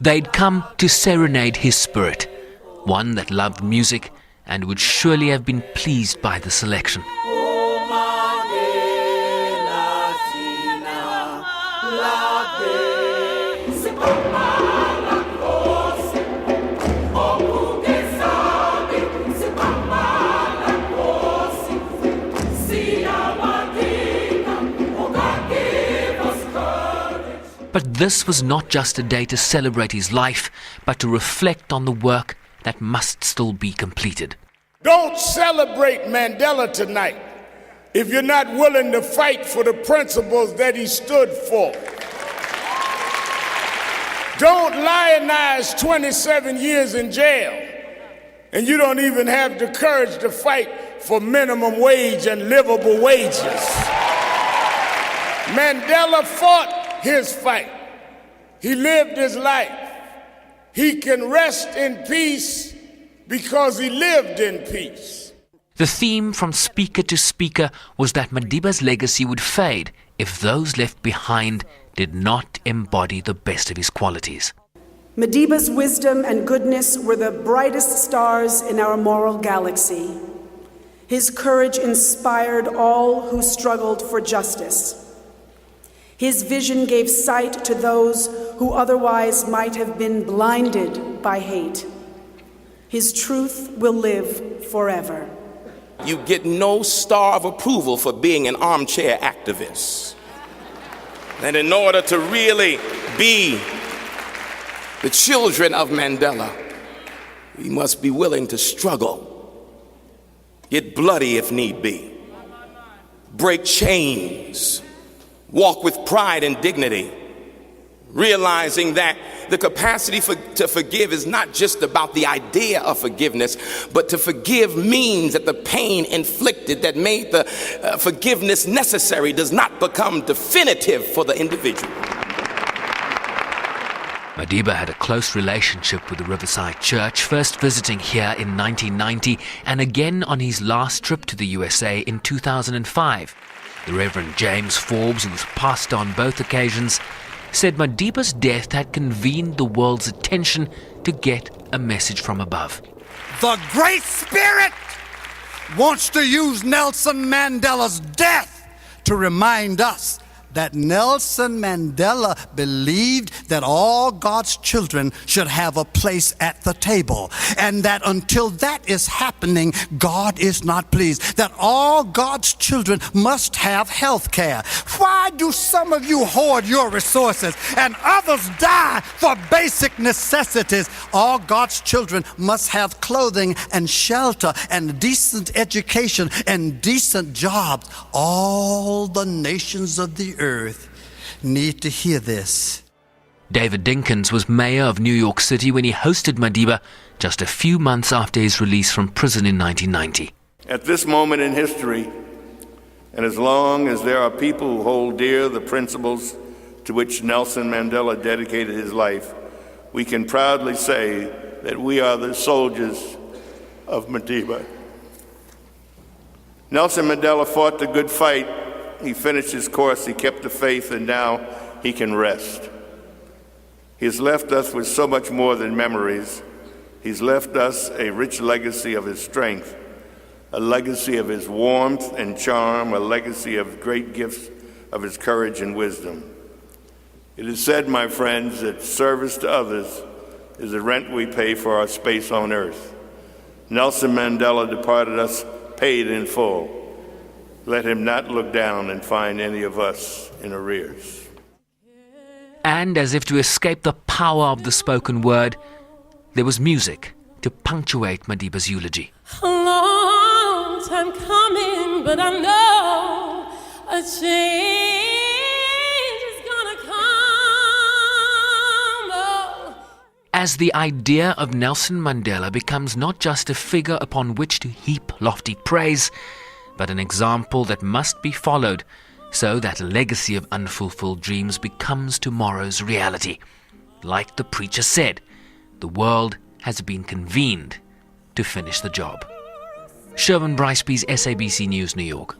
They'd come to serenade his spirit, one that loved music and would surely have been pleased by the selection. But this was not just a day to celebrate his life, but to reflect on the work that must still be completed. Don't celebrate Mandela tonight if you're not willing to fight for the principles that he stood for. Don't lionize 27 years in jail, and you don't even have the courage to fight for minimum wage and livable wages. Mandela fought his fight. He lived his life. He can rest in peace because he lived in peace. The theme from speaker to speaker was that Madiba's legacy would fade if those left behind did not embody the best of his qualities. Madiba's wisdom and goodness were the brightest stars in our moral galaxy. His courage inspired all who struggled for justice. His vision gave sight to those who otherwise might have been blinded by hate. His truth will live forever. You get no star of approval for being an armchair activist. And in order to really be the children of Mandela, we must be willing to struggle, get bloody if need be, break chains, walk with pride and dignity, realizing that the capacity to forgive is not just about the idea of forgiveness, but to forgive means that the pain inflicted that made the forgiveness necessary does not become definitive for the individual. Madiba had a close relationship with the Riverside Church, first visiting here in 1990 and again on his last trip to the USA in 2005. The Reverend James Forbes, who was passed on both occasions, said Madiba's death had convened the world's attention to get a message from above. The Great Spirit wants to use Nelson Mandela's death to remind us that Nelson Mandela believed that all God's children should have a place at the table, and that until that is happening, God is not pleased, that all God's children must have health care. Why do some of you hoard your resources and others die for basic necessities? All God's children must have clothing and shelter and decent education and decent jobs. All the nations of the earth need to hear this. David Dinkins was mayor of New York City when he hosted Madiba just a few months after his release from prison in 1990. At this moment in history, and as long as there are people who hold dear the principles to which Nelson Mandela dedicated his life, we can proudly say that we are the soldiers of Madiba. Nelson Mandela fought the good fight. He finished his course, he kept the faith, and now he can rest. He has left us with so much more than memories. He's left us a rich legacy of his strength, a legacy of his warmth and charm, a legacy of great gifts of his courage and wisdom. It is said, my friends, that service to others is the rent we pay for our space on earth. Nelson Mandela departed us paid in full. Let him not look down and find any of us in arrears. And as if to escape the power of the spoken word, there was music to punctuate Madiba's eulogy. A long time coming, but I know a change is gonna come. Oh. As the idea of Nelson Mandela becomes not just a figure upon which to heap lofty praise, but an example that must be followed so that a legacy of unfulfilled dreams becomes tomorrow's reality. Like the preacher said, the world has been convened to finish the job. Sherwin Bryceby's SABC News, New York.